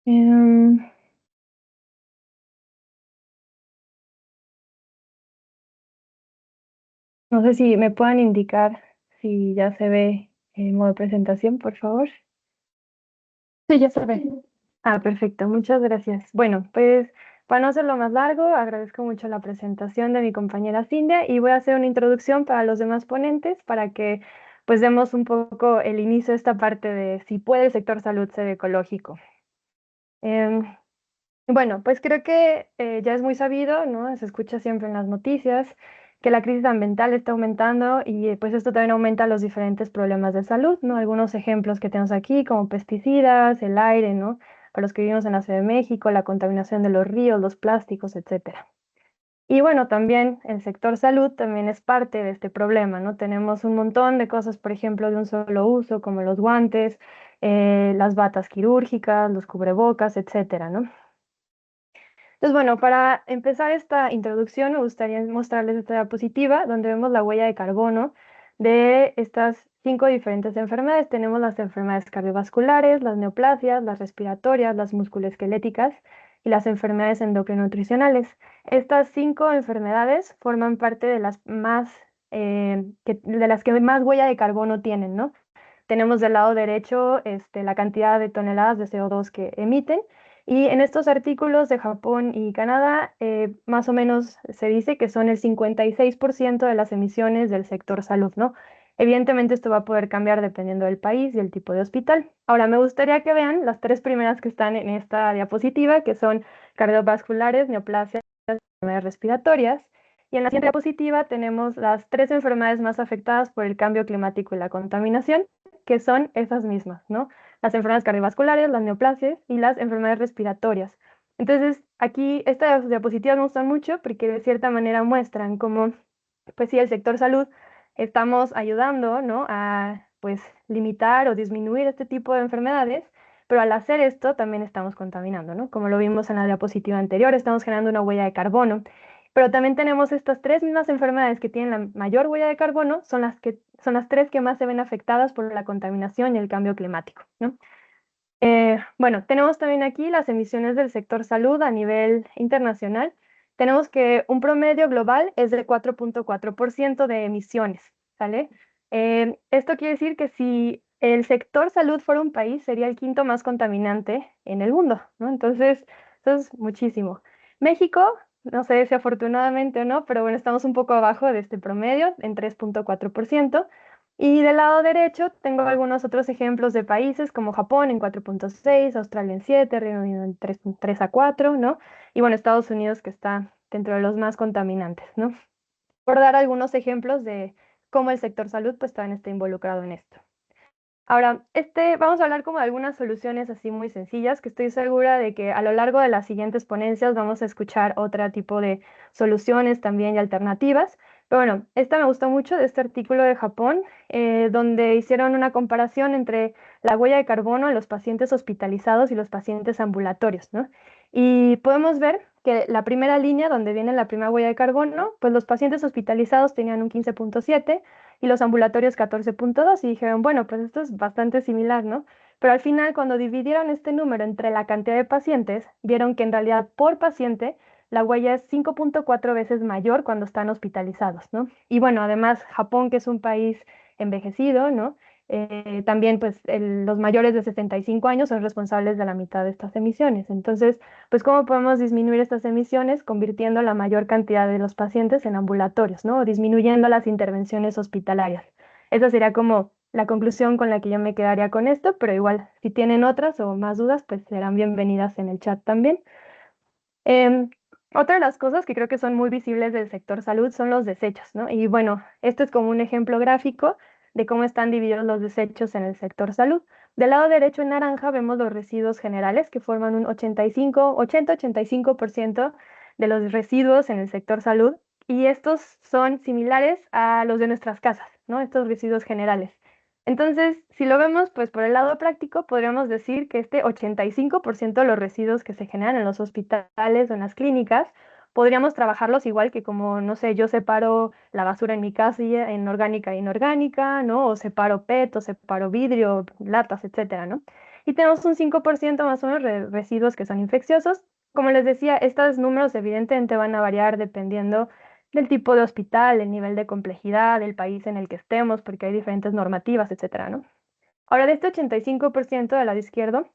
Em, no sé si me puedan indicar si ya se ve el modo de presentación, por favor. Sí, ya se ve. Ah, perfecto, muchas gracias. Bueno, pues para no hacerlo más largo, agradezco mucho la presentación de mi compañera Cindy y voy a hacer una introducción para los demás ponentes para que pues demos un poco el inicio de esta parte de si puede el sector salud ser ecológico. Em, Bueno, pues creo que ya es muy sabido, ¿no? Se escucha siempre en las noticias que la crisis ambiental está aumentando y pues esto también aumenta los diferentes problemas de salud, ¿no? Algunos ejemplos que tenemos aquí, como pesticidas, el aire, ¿no? Para los que vivimos en la Ciudad de México, la contaminación de los ríos, los plásticos, etcétera. Y bueno, también el sector salud también es parte de este problema, ¿no? Tenemos un montón de cosas, por ejemplo, de un solo uso, como los guantes, las batas quirúrgicas, los cubrebocas, etcétera, ¿no? Entonces, bueno, para empezar esta introducción, me gustaría mostrarles esta diapositiva donde vemos la huella de carbono de estas 5 diferentes enfermedades. Tenemos las enfermedades cardiovasculares, las neoplasias, las respiratorias, las musculoesqueléticas y las enfermedades endocrinonutricionales. Estas 5 enfermedades forman parte de las de las que más huella de carbono tienen, ¿no? Tenemos del lado derecho la cantidad de toneladas de CO2 que emiten. Y en estos artículos de Japón y Canadá, más o menos se dice que son el 56% de las emisiones del sector salud, ¿no? Evidentemente esto va a poder cambiar dependiendo del país y el tipo de hospital. Ahora, me gustaría que vean las 3 primeras que están en esta diapositiva, que son cardiovasculares, neoplasias, enfermedades respiratorias. Y en la siguiente diapositiva tenemos las 3 enfermedades más afectadas por el cambio climático y la contaminación, que son esas mismas, ¿no? Las enfermedades cardiovasculares, las neoplasias y las enfermedades respiratorias. Entonces, aquí estas diapositivas me gustan mucho porque de cierta manera muestran cómo, pues sí, el sector salud estamos ayudando, ¿no? A, pues, limitar o disminuir este tipo de enfermedades, pero al hacer esto también estamos contaminando, ¿no? Como lo vimos en la diapositiva anterior, estamos generando una huella de carbono. Pero también tenemos estas 3 mismas enfermedades que tienen la mayor huella de carbono, son las 3 que más se ven afectadas por la contaminación y el cambio climático, ¿no? Bueno, tenemos también aquí las emisiones del sector salud a nivel internacional. Tenemos que un promedio global es de 4,4% de emisiones, ¿sale? Esto quiere decir que si el sector salud fuera un país, sería el quinto más contaminante en el mundo, ¿no? Entonces, eso es muchísimo. México, no sé si afortunadamente o no, pero bueno, estamos un poco abajo de este promedio, en 3,4%. Y del lado derecho tengo algunos otros ejemplos de países como Japón en 4,6, Australia en 7, Reino Unido en 3 a 4, ¿no? Y bueno, Estados Unidos que está dentro de los más contaminantes, ¿no? Por dar algunos ejemplos de cómo el sector salud pues también está involucrado en esto. Ahora, vamos a hablar como de algunas soluciones así muy sencillas, que estoy segura de que a lo largo de las siguientes ponencias vamos a escuchar otro tipo de soluciones también y alternativas. Pero bueno, esta me gustó mucho de este artículo de Japón, donde hicieron una comparación entre la huella de carbono en los pacientes hospitalizados y los pacientes ambulatorios, ¿no? Y podemos ver que la primera línea, donde viene la primera huella de carbono, pues los pacientes hospitalizados tenían un 15,7 y los ambulatorios 14,2 y dijeron, bueno, pues esto es bastante similar, ¿no? Pero al final, cuando dividieron este número entre la cantidad de pacientes, vieron que en realidad por paciente la huella es 5,4 veces mayor cuando están hospitalizados, ¿no? Y bueno, además Japón, que es un país envejecido, ¿no? También pues los mayores de 65 años son responsables de la mitad de estas emisiones. Entonces, pues ¿cómo podemos disminuir estas emisiones convirtiendo la mayor cantidad de los pacientes en ambulatorios, ¿no? O disminuyendo las intervenciones hospitalarias. Esa sería como la conclusión con la que yo me quedaría con esto, pero igual, si tienen otras o más dudas, pues serán bienvenidas en el chat también. Em, Otra de las cosas que creo que son muy visibles del sector salud son los desechos, ¿no? Y bueno, esto es como un ejemplo gráfico de cómo están divididos los desechos en el sector salud. Del lado derecho en naranja vemos los residuos generales que forman un 80-85% de los residuos en el sector salud y estos son similares a los de nuestras casas, ¿no? Estos residuos generales. Entonces, si lo vemos, pues por el lado práctico, podríamos decir que este 85% de los residuos que se generan en los hospitales o en las clínicas, podríamos trabajarlos igual que como, no sé, yo separo la basura en mi casa en orgánica e inorgánica, ¿no? O separo PET, o separo vidrio, latas, etcétera, ¿no? y tenemos un 5% más o menos de residuos que son infecciosos. Como les decía, estos números evidentemente van a variar dependiendo del tipo de hospital, el nivel de complejidad, el país en el que estemos, porque hay diferentes normativas, etcétera, ¿no? Ahora, de este 85% del lado izquierdo,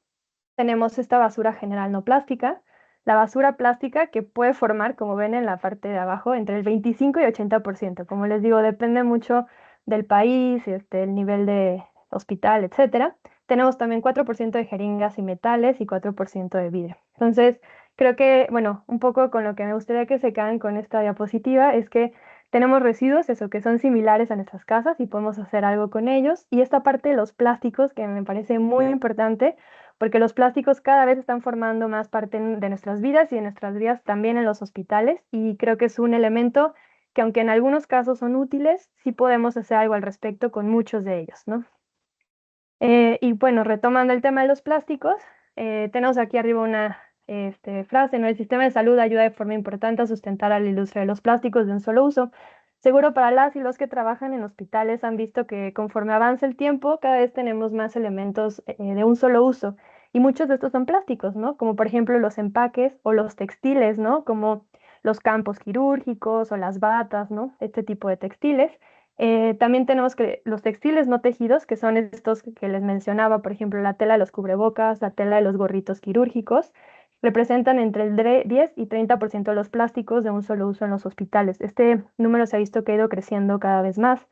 tenemos esta basura general no plástica. La basura plástica que puede formar, como ven en la parte de abajo, entre el 25 y 80%. Como les digo, depende mucho del país, el nivel de hospital, etcétera. Tenemos también 4% de jeringas y metales y 4% de vidrio. Entonces, creo que, bueno, un poco con lo que me gustaría que se queden con esta diapositiva es que tenemos residuos, eso, que son similares a nuestras casas y podemos hacer algo con ellos. Y esta parte de los plásticos, que me parece muy importante, porque los plásticos cada vez están formando más parte de nuestras vidas y de nuestras vidas también en los hospitales, y creo que es un elemento que, aunque en algunos casos son útiles, sí podemos hacer algo al respecto con muchos de ellos, ¿no? Y bueno, retomando el tema de los plásticos, tenemos aquí arriba una frase, ¿no? El sistema de salud ayuda de forma importante a sustentar a la industria de los plásticos de un solo uso. Seguro para las y los que trabajan en hospitales han visto que conforme avanza el tiempo, cada vez tenemos más elementos de un solo uso. Y muchos de estos son plásticos, ¿no? Como por ejemplo los empaques o los textiles, ¿no? Como los campos quirúrgicos o las batas, ¿no? Este tipo de textiles. También tenemos que los textiles no tejidos, que son estos que les mencionaba, por ejemplo, la tela de los cubrebocas, la tela de los gorritos quirúrgicos, representan entre el 10 y 30% de los plásticos de un solo uso en los hospitales. Este número se ha visto que ha ido creciendo cada vez más,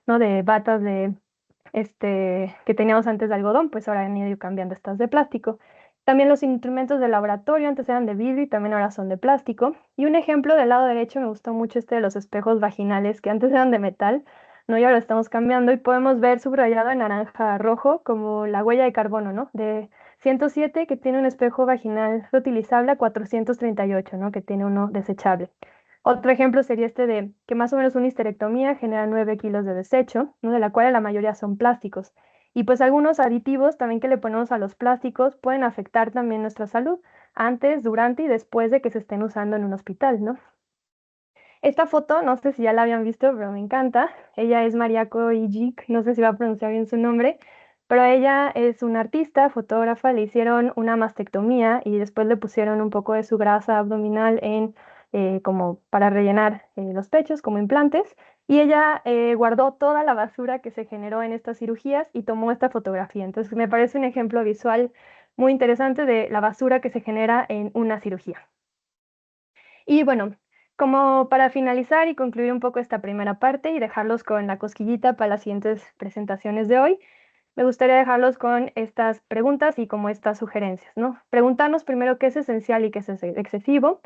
¿no? De batas que teníamos antes de algodón, pues ahora han ido cambiando estas de plástico. También los instrumentos de laboratorio antes eran de vidrio y también ahora son de plástico. Y un ejemplo del lado derecho me gustó mucho este de los espejos vaginales que antes eran de metal, ¿no? Y ahora estamos cambiando y podemos ver subrayado en naranja rojo como la huella de carbono, ¿no? De 107 que tiene un espejo vaginal reutilizable a 438, ¿no? Que tiene uno desechable. Otro ejemplo sería este de que más o menos una histerectomía genera 9 kilos de desecho, ¿no? De la cual la mayoría son plásticos. Y pues algunos aditivos también que le ponemos a los plásticos pueden afectar también nuestra salud antes, durante y después de que se estén usando en un hospital, ¿no? Esta foto, no sé si ya la habían visto, pero me encanta. Ella es Mariako Ijik, no sé si va a pronunciar bien su nombre, pero ella es una artista, fotógrafa, le hicieron una mastectomía y después le pusieron un poco de su grasa abdominal como para rellenar los pechos, como implantes. Y ella guardó toda la basura que se generó en estas cirugías y tomó esta fotografía. Entonces me parece un ejemplo visual muy interesante de la basura que se genera en una cirugía. Y bueno, como para finalizar y concluir un poco esta primera parte y dejarlos con la cosquillita para las siguientes presentaciones de hoy, me gustaría dejarlos con estas preguntas y como estas sugerencias, ¿no? Preguntarnos primero qué es esencial y qué es excesivo.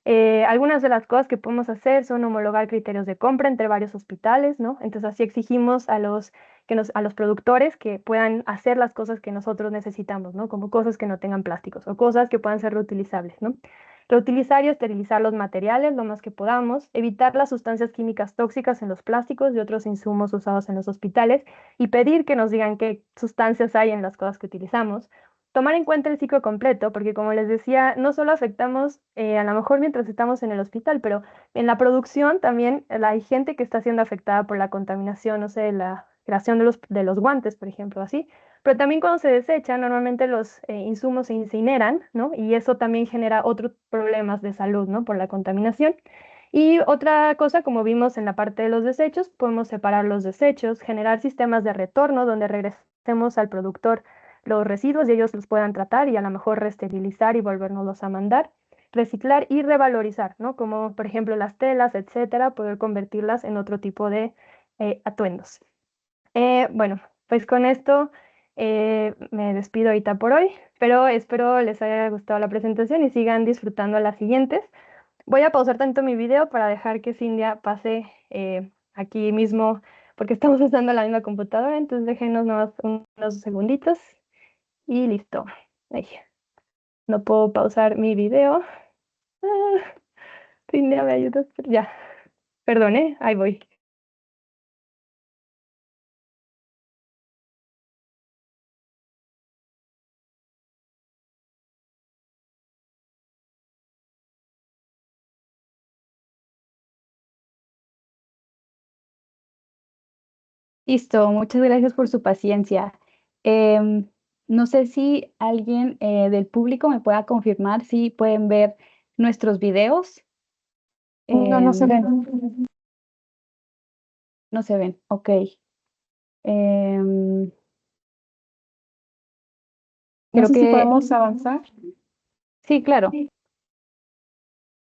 Algunas de las cosas que podemos hacer son homologar criterios de compra entre varios hospitales, ¿no? Entonces así exigimos a los productores que puedan hacer las cosas que nosotros necesitamos, ¿no? Como cosas que no tengan plásticos o cosas que puedan ser reutilizables, ¿no? Reutilizar y esterilizar los materiales lo más que podamos, evitar las sustancias químicas tóxicas en los plásticos y otros insumos usados en los hospitales y pedir que nos digan qué sustancias hay en las cosas que utilizamos. Tomar en cuenta el ciclo completo, porque como les decía, no solo afectamos a lo mejor mientras estamos en el hospital, pero en la producción también hay gente que está siendo afectada por la contaminación, no sé, la creación de los guantes, por ejemplo, así. Pero también cuando se desecha, normalmente los insumos se incineran, ¿no? Y eso también genera otros problemas de salud, ¿no? Por la contaminación. Y otra cosa, como vimos en la parte de los desechos, podemos separar los desechos, generar sistemas de retorno donde regresemos al productor los residuos y ellos los puedan tratar y a lo mejor reesterilizar y volvernoslos a mandar, reciclar y revalorizar, ¿no? Como por ejemplo las telas, etcétera, poder convertirlas en otro tipo de atuendos. Bueno, pues con esto me despido ahorita por hoy, pero espero les haya gustado la presentación y sigan disfrutando las siguientes. Voy a pausar tanto mi video para dejar que Cindia pase aquí mismo, porque estamos usando la misma computadora, entonces déjenos nomás unos segunditos y listo. Ay, no puedo pausar mi video. Ah, Cindia, ¿me ayudas? Ya, perdón, ahí voy. Listo, muchas gracias por su paciencia. No sé si alguien del público me pueda confirmar si pueden ver nuestros videos. No, no se Em, ven. no se ven, ok. Em, No creo sé si que podemos avanzar. sí, claro.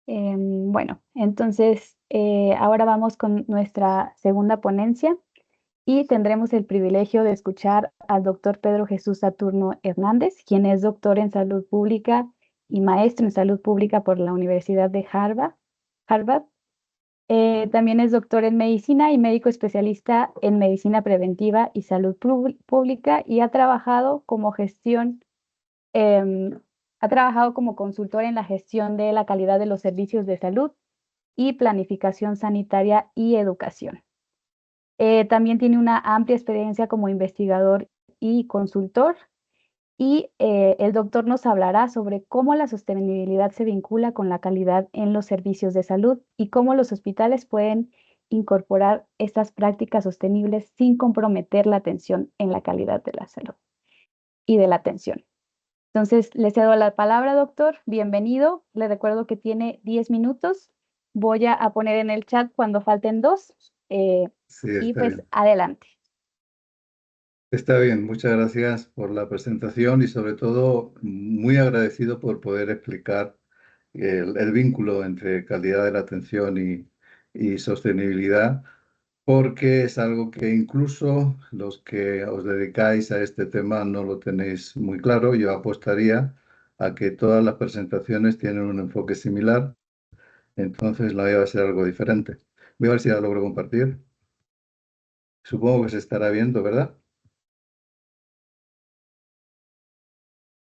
Bueno, entonces ahora vamos con nuestra segunda ponencia y tendremos el privilegio de escuchar al doctor Pedro Jesús Saturno Hernández, quien es doctor en salud pública y maestro en salud pública por la Universidad de Harvard. También es doctor en medicina y médico especialista en medicina preventiva y salud pública y em, ha trabajado como consultor en la gestión de la calidad de los servicios de salud y planificación sanitaria y educación. También tiene una amplia experiencia como investigador y consultor y el doctor nos hablará sobre cómo la sostenibilidad se vincula con la calidad en los servicios de salud y cómo los hospitales pueden incorporar estas prácticas sostenibles sin comprometer la atención en la calidad de la salud y de la atención. Entonces, le cedo la palabra, doctor. Bienvenido. Le recuerdo que tiene 10 minutos. Voy a poner en el chat cuando falten dos. Sí, Y está pues bien. adelante. Está bien, muchas gracias por la presentación y sobre todo muy agradecido por poder explicar el vínculo entre calidad de la atención y sostenibilidad, porque es algo que incluso los que os dedicáis a este tema no lo tenéis muy claro. Yo apostaría a que todas las presentaciones tienen un enfoque similar, entonces la mía va a ser algo diferente. Voy a ver si la logro compartir. Supongo que se estará viendo, ¿verdad?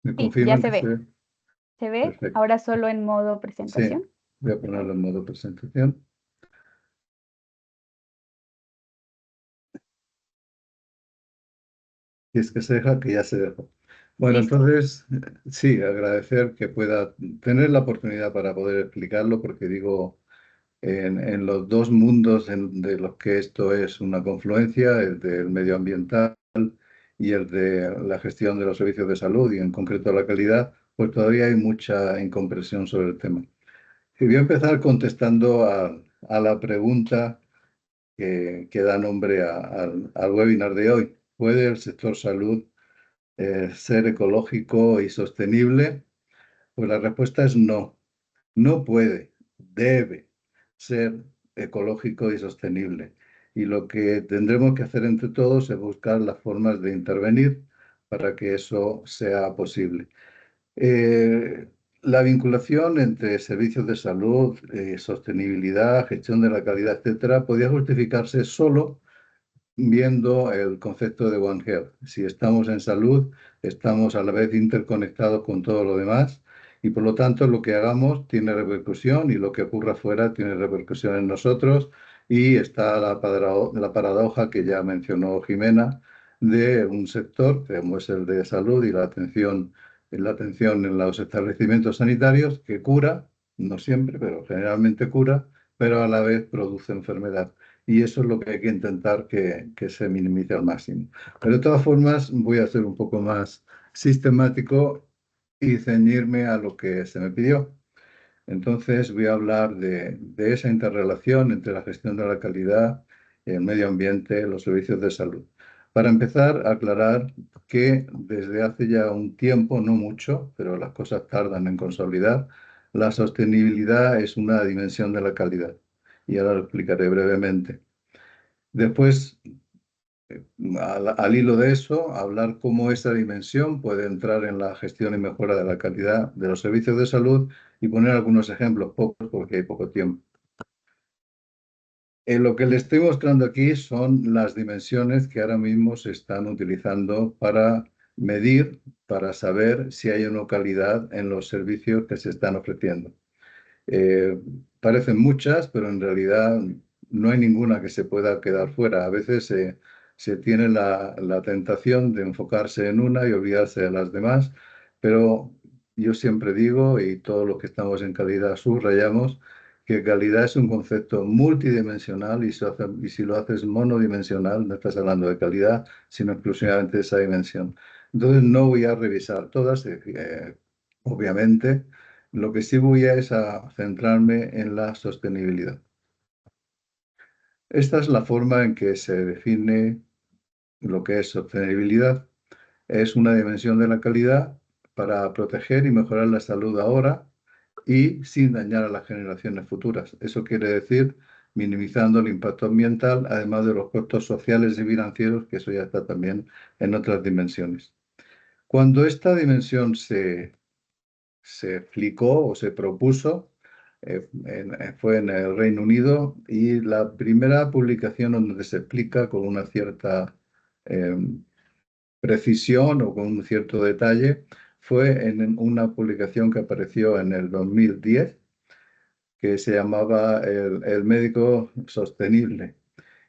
¿Me Sí, ya confirman se que se ve. ve? Se ve Perfecto. ahora solo en modo Sí, presentación. voy a ponerlo en modo presentación. Y es que se deja, que ya se dejó. Bueno, Listo. entonces, sí, agradecer que pueda tener la oportunidad para poder explicarlo, porque digo, en los dos mundos de los que esto es una confluencia, el del medioambiental y el de la gestión de los servicios de salud y en concreto la calidad, pues todavía hay mucha incomprensión sobre el tema. Y voy a empezar contestando a la pregunta que da nombre al webinar de hoy. ¿Puede el sector salud ser ecológico y sostenible? Pues la respuesta es no. No puede, debe ser ecológico y sostenible. Y lo que tendremos que hacer entre todos es buscar las formas de intervenir para que eso sea posible. Eh, la vinculación entre servicios de salud, sostenibilidad, gestión de la calidad, etcétera, podía justificarse solo viendo el concepto de One Health. Si estamos en salud, estamos a la vez interconectados con todo lo demás y por lo tanto lo que hagamos tiene repercusión y lo que ocurra afuera tiene repercusión en nosotros y está la paradoja que ya mencionó Jimena de un sector como es el de salud y la atención en los establecimientos sanitarios que cura, no siempre, pero generalmente cura, pero a la vez produce enfermedad y eso es lo que hay que intentar que se minimice al máximo. Pero de todas formas, voy a ser un poco más sistemático y ceñirme a lo que se me pidió. Entonces voy a hablar de esa interrelación entre la gestión de la calidad, el medio ambiente, los servicios de salud. Para empezar, aclarar que desde hace ya un tiempo, no mucho, pero las cosas tardan en consolidar, la sostenibilidad es una dimensión de la calidad. Y ahora lo explicaré brevemente. Después, al hilo de eso, hablar cómo esa dimensión puede entrar en la gestión y mejora de la calidad de los servicios de salud y poner algunos ejemplos, pocos porque hay poco tiempo. Lo que les estoy mostrando aquí son las dimensiones que ahora mismo se están utilizando para medir, para saber si hay una calidad en los servicios que se están ofreciendo. Eh, Parecen muchas, pero en realidad no hay ninguna que se pueda quedar fuera. A veces se tiene la tentación de enfocarse en una y olvidarse de las demás, pero yo siempre digo, y todos los que estamos en calidad subrayamos, que calidad es un concepto multidimensional y si lo haces monodimensional, no estás hablando de calidad, sino exclusivamente de esa dimensión. Entonces no voy a revisar todas, obviamente. Lo que sí voy a es a centrarme en la sostenibilidad. Esta es la forma en que se define lo que es sostenibilidad. Es una dimensión de la calidad para proteger y mejorar la salud ahora y sin dañar a las generaciones futuras. Eso quiere decir minimizando el impacto ambiental, además de los costos sociales y financieros, que eso ya está también en otras dimensiones. Cuando esta dimensión se explicó o se propuso, fue en el Reino Unido, y la primera publicación donde se explica con una cierta eh, precisión o con un cierto detalle fue en una publicación que apareció en el 2010, que se llamaba el médico sostenible,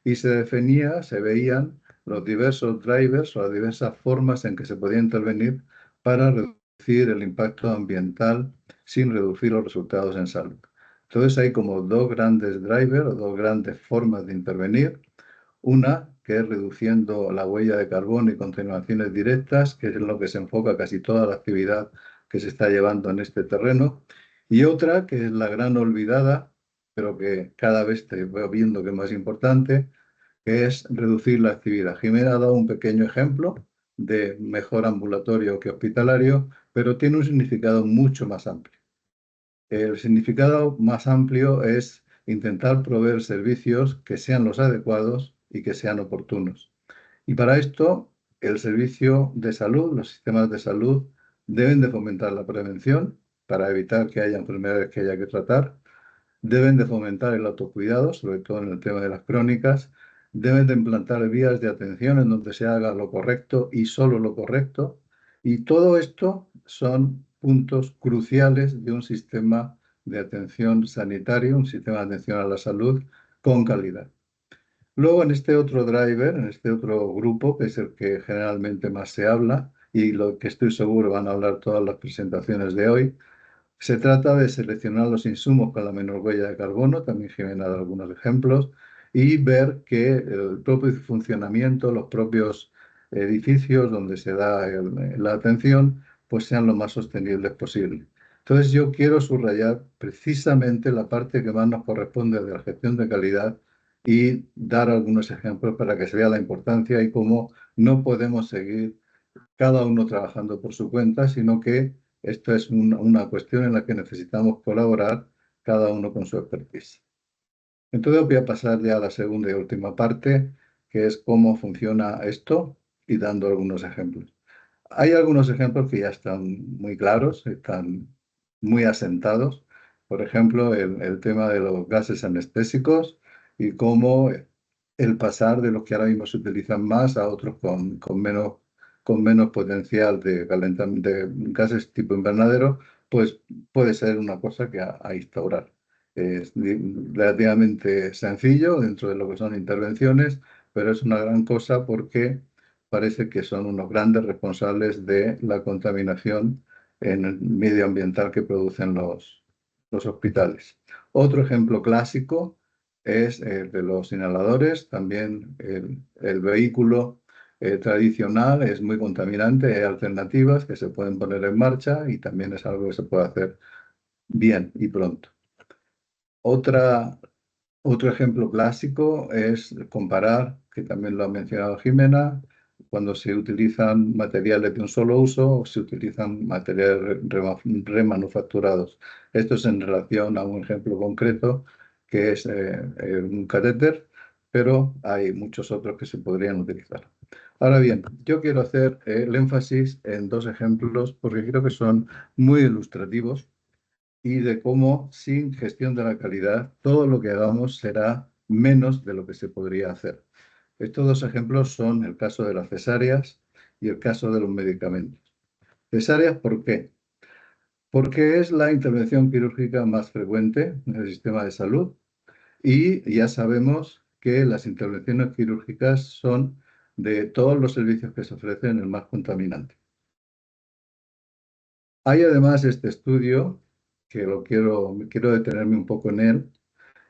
y se definía, se veían los diversos drivers o las diversas formas en que se podía intervenir para reducir el impacto ambiental sin reducir los resultados en salud. Entonces hay como dos grandes drivers o dos grandes formas de intervenir. Una que es reduciendo la huella de carbono y contaminaciones directas, que es en lo que se enfoca casi toda la actividad que se está llevando en este terreno. Y otra que es la gran olvidada, pero que cada vez te voy viendo que es más importante, que es reducir la actividad. Jimena ha dado un pequeño ejemplo de mejor ambulatorio que hospitalario, pero tiene un significado mucho más amplio. El significado más amplio es intentar proveer servicios que sean los adecuados y que sean oportunos. Y para esto, el servicio de salud, los sistemas de salud, deben de fomentar la prevención para evitar que haya enfermedades que haya que tratar, deben de fomentar el autocuidado, sobre todo en el tema de las crónicas, deben de implantar vías de atención en donde se haga lo correcto y solo lo correcto, y todo esto son puntos cruciales de un sistema de atención sanitario, un sistema de atención a la salud con calidad. Luego, en este otro driver, en este otro grupo, que es el que generalmente más se habla y lo que estoy seguro van a hablar todas las presentaciones de hoy, se trata de seleccionar los insumos con la menor huella de carbono, también Jimena ha dado algunos ejemplos, y ver que el propio funcionamiento, los propios edificios donde se da la atención, pues sean lo más sostenibles posible. Entonces yo quiero subrayar precisamente la parte que más nos corresponde de la gestión de calidad y dar algunos ejemplos para que se vea la importancia y cómo no podemos seguir cada uno trabajando por su cuenta, sino que esto es una cuestión en la que necesitamos colaborar cada uno con su expertise. Entonces voy a pasar ya a la segunda y última parte, que es cómo funciona esto y dando algunos ejemplos. Hay algunos ejemplos que ya están muy claros, están muy asentados. Por ejemplo, el tema de los gases anestésicos y cómo el pasar de los que ahora mismo se utilizan más a otros con menos potencial de calentamiento de gases tipo invernadero, pues puede ser una cosa que a instaurar. Es relativamente sencillo dentro de lo que son intervenciones, pero es una gran cosa porque parece que son unos grandes responsables de la contaminación en el medio ambiental que producen los hospitales. Otro ejemplo clásico es el de los inhaladores. También el vehículo tradicional es muy contaminante. Hay alternativas que se pueden poner en marcha y también es algo que se puede hacer bien y pronto. Otro ejemplo clásico es comparar, que también lo ha mencionado Jimena, cuando se utilizan materiales de un solo uso o se utilizan materiales remanufacturados. Esto es en relación a un ejemplo concreto que es un catéter, pero hay muchos otros que se podrían utilizar. Ahora bien, yo quiero hacer el énfasis en dos ejemplos porque creo que son muy ilustrativos y de cómo sin gestión de la calidad todo lo que hagamos será menos de lo que se podría hacer. Estos dos ejemplos son el caso de las cesáreas y el caso de los medicamentos. Cesáreas, ¿por qué? Porque es la intervención quirúrgica más frecuente en el sistema de salud y ya sabemos que las intervenciones quirúrgicas son de todos los servicios que se ofrecen el más contaminante. Hay además este estudio, que quiero detenerme un poco en él,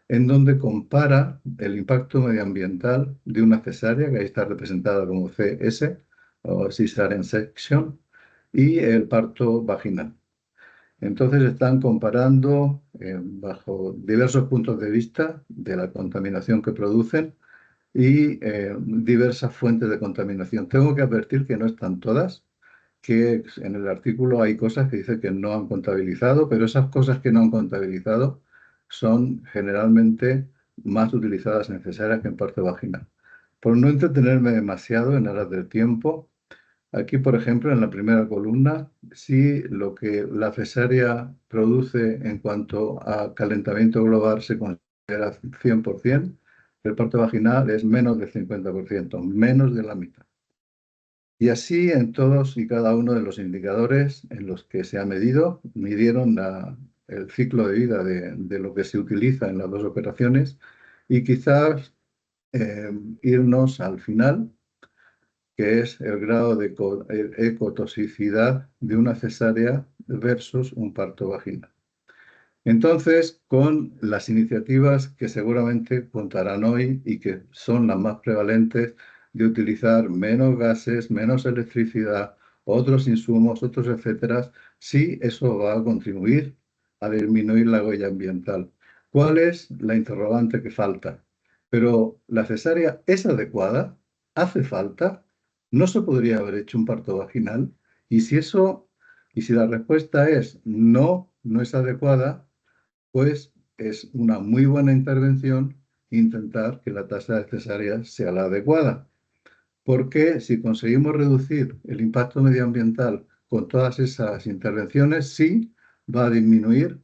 en donde compara el impacto medioambiental de una cesárea, que ahí está representada como CS, o cesarean section, y el parto vaginal. Entonces están comparando bajo diversos puntos de vista de la contaminación que producen y diversas fuentes de contaminación. Tengo que advertir que no están todas, que en el artículo hay cosas que dice que no han contabilizado, pero esas cosas que no han contabilizado son generalmente más utilizadas en cesárea que en parto vaginal. Por no entretenerme demasiado en aras del tiempo, aquí, por ejemplo, en la primera columna, sí lo que la cesárea produce en cuanto a calentamiento global se considera 100%, el parto vaginal es menos del 50%, menos de la mitad. Y así en todos y cada uno de los indicadores en los que se ha medido, midieron el ciclo de vida de lo que se utiliza en las dos operaciones y quizás irnos al final, que es el grado de ecotoxicidad de una cesárea versus un parto vaginal. Entonces, con las iniciativas que seguramente contarán hoy y que son las más prevalentes de utilizar menos gases, menos electricidad, otros insumos, otros etcétera, sí eso va a contribuir a disminuir la huella ambiental. ¿Cuál es la interrogante que falta? Pero ¿la cesárea es adecuada? ¿Hace falta? ¿No se podría haber hecho un parto vaginal? Y si la respuesta es no, no es adecuada, pues es una muy buena intervención intentar que la tasa de cesáreas sea la adecuada. Porque si conseguimos reducir el impacto medioambiental con todas esas intervenciones, sí va a disminuir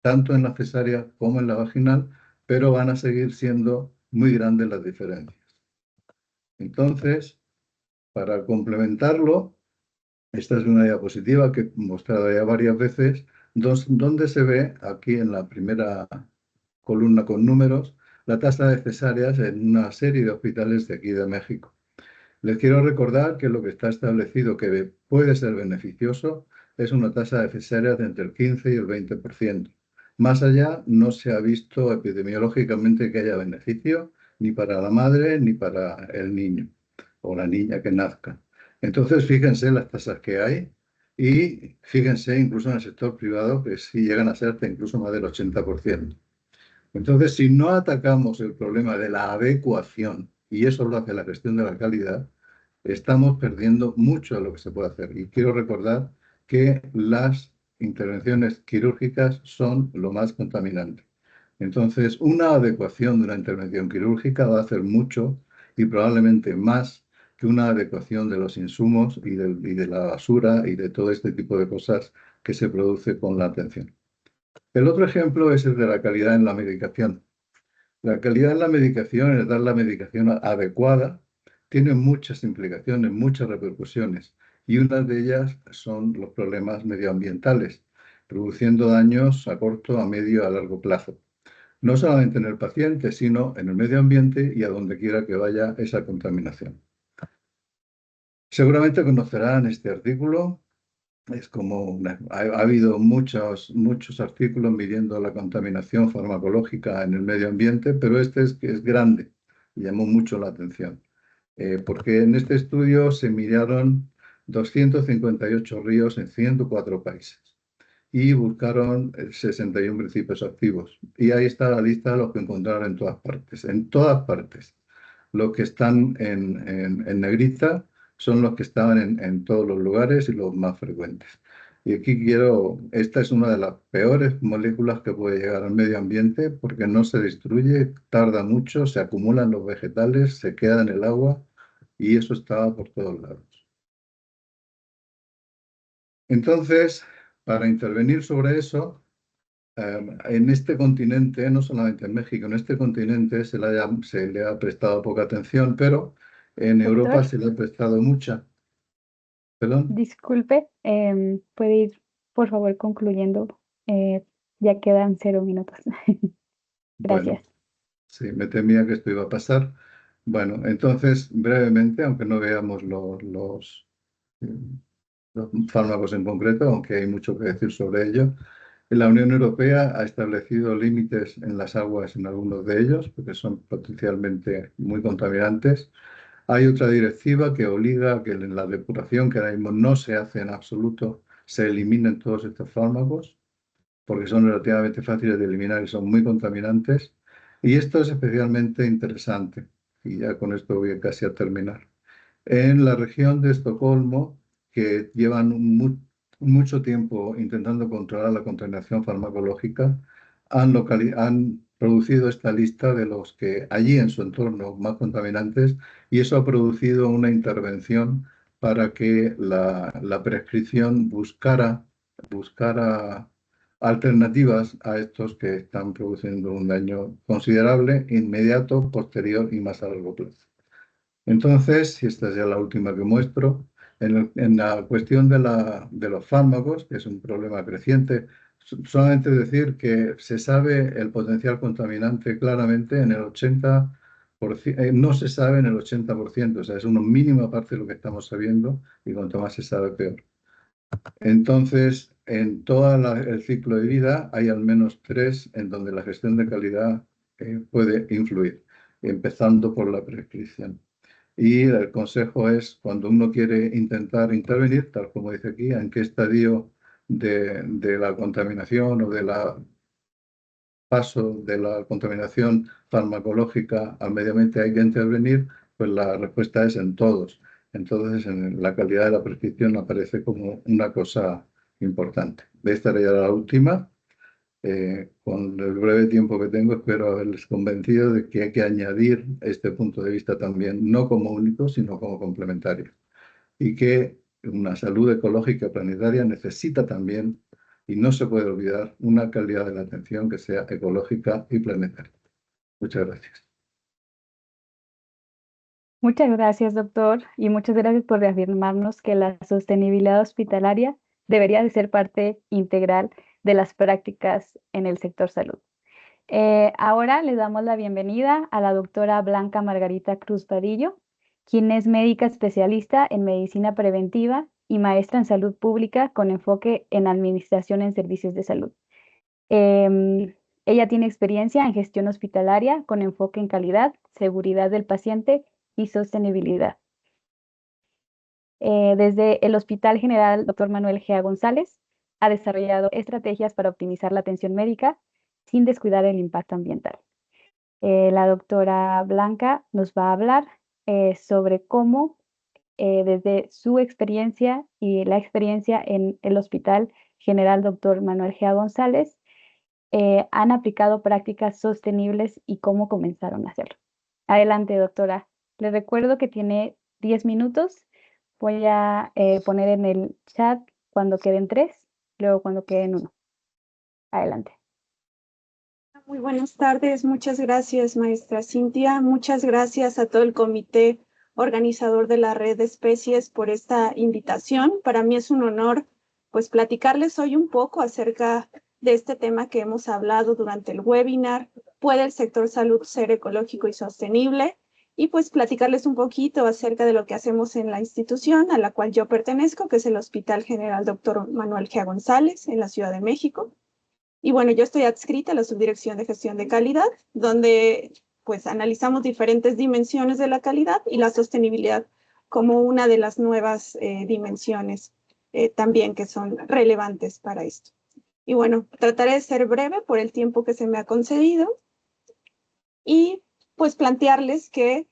tanto en la cesárea como en la vaginal, pero van a seguir siendo muy grandes las diferencias. Entonces, para complementarlo, esta es una diapositiva que he mostrado ya varias veces, donde se ve aquí en la primera columna con números la tasa de cesáreas en una serie de hospitales de aquí de México. Les quiero recordar que lo que está establecido que puede ser beneficioso es una tasa de cesáreas de entre el 15 y el 20%. Más allá no se ha visto epidemiológicamente que haya beneficio ni para la madre ni para el niño o la niña que nazca. Entonces, fíjense las tasas que hay y fíjense incluso en el sector privado que sí llegan a ser hasta incluso más del 80%. Entonces, si no atacamos el problema de la adecuación, y eso lo hace la gestión de la calidad, estamos perdiendo mucho de lo que se puede hacer. Y quiero recordar que las intervenciones quirúrgicas son lo más contaminante. Entonces, una adecuación de una intervención quirúrgica va a hacer mucho y probablemente más que una adecuación de los insumos y de la basura y de todo este tipo de cosas que se produce con la atención. El otro ejemplo es el de la calidad en la medicación. La calidad en la medicación, el dar la medicación adecuada, tiene muchas implicaciones, muchas repercusiones, y una de ellas son los problemas medioambientales, produciendo daños a corto, a medio, a largo plazo. No solamente en el paciente, sino en el medio ambiente y a donde quiera que vaya esa contaminación. Seguramente conocerán este artículo. Es como ha habido muchos artículos midiendo la contaminación farmacológica en el medio ambiente, pero este es grande y llamó mucho la atención. Porque en este estudio se miraron 258 ríos en 104 países y buscaron 61 principios activos. Y ahí está la lista de los que encontraron en todas partes. En todas partes. Los que están en negrita son los que estaban en todos los lugares y los más frecuentes. Y aquí esta es una de las peores moléculas que puede llegar al medio ambiente porque no se destruye, tarda mucho, se acumulan los vegetales, se queda en el agua y eso estaba por todos lados. Entonces, para intervenir sobre eso, en este continente, no solamente en México, en este continente se le ha prestado poca atención, pero en Europa Doctor, se le ha prestado mucha. ¿Perdón? disculpe, puede ir por favor concluyendo. Ya quedan 0 minutos. Bueno, Gracias. sí, me temía que esto iba a pasar. Bueno, entonces, brevemente, aunque no veamos eh, los fármacos en concreto, aunque hay mucho que decir sobre ello, la Unión Europea ha establecido límites en las aguas en algunos de ellos, porque son potencialmente muy contaminantes. Hay otra directiva que obliga a que en la depuración, que ahora mismo no se hace en absoluto, se eliminen todos estos fármacos, porque son relativamente fáciles de eliminar y son muy contaminantes. Y esto es especialmente interesante, y ya con esto voy casi a terminar. En la región de Estocolmo, que llevan mucho tiempo intentando controlar la contaminación farmacológica, han producido esta lista de los que allí en su entorno más contaminantes, y eso ha producido una intervención para que la prescripción buscara alternativas a estos que están produciendo un daño considerable, inmediato, posterior y más a largo plazo. Entonces, y esta es ya la última que muestro, en la cuestión de los fármacos, que es un problema creciente, solamente decir que se sabe el potencial contaminante claramente en el 80%, no se sabe en el 80%, o sea, es una mínima parte de lo que estamos sabiendo, y cuanto más se sabe, peor. Entonces, en todo el ciclo de vida hay al menos 3 en donde la gestión de calidad puede influir, empezando por la prescripción. Y el consejo es, cuando uno quiere intentar intervenir, tal como dice aquí, en qué estadio de la contaminación o del paso de la contaminación farmacológica al medio ambiente hay que intervenir, pues la respuesta es en todos. Entonces, la calidad de la prescripción aparece como una cosa importante. Esta era ya la última. Con el breve tiempo que tengo, espero haberles convencido de que hay que añadir este punto de vista también, no como único, sino como complementario. Y que una salud ecológica planetaria necesita también, y no se puede olvidar, una calidad de la atención que sea ecológica y planetaria. Muchas gracias. Muchas gracias, doctor, y muchas gracias por reafirmarnos que la sostenibilidad hospitalaria debería de ser parte integral de las prácticas en el sector salud. Ahora le damos la bienvenida a la doctora Blanca Margarita Cruz Padillo, quien es médica especialista en medicina preventiva y maestra en salud pública con enfoque en administración en servicios de salud. Ella tiene experiencia en gestión hospitalaria con enfoque en calidad, seguridad del paciente y sostenibilidad. Desde el Hospital General Dr. Manuel G. González ha desarrollado estrategias para optimizar la atención médica sin descuidar el impacto ambiental. La doctora Blanca nos va a hablar sobre cómo desde su experiencia y la experiencia en el Hospital General Dr. Manuel G. González han aplicado prácticas sostenibles y cómo comenzaron a hacerlo. Adelante, doctora. Les recuerdo que tiene 10 minutos. Voy a poner en el chat cuando queden 3, luego cuando queden 1. Adelante. Muy buenas tardes. Muchas gracias, maestra Cintia. Muchas gracias a todo el comité organizador de la Red de Especies por esta invitación. Para mí es un honor, pues, platicarles hoy un poco acerca de este tema que hemos hablado durante el webinar. ¿Puede el sector salud ser ecológico y sostenible? Y pues platicarles un poquito acerca de lo que hacemos en la institución a la cual yo pertenezco, que es el Hospital General Dr. Manuel G. González, en la Ciudad de México. Y bueno, yo estoy adscrita a la Subdirección de Gestión de Calidad, donde pues analizamos diferentes dimensiones de la calidad y la sostenibilidad como una de las nuevas dimensiones también que son relevantes para esto. Y bueno, trataré de ser breve por el tiempo que se me ha concedido y pues plantearles que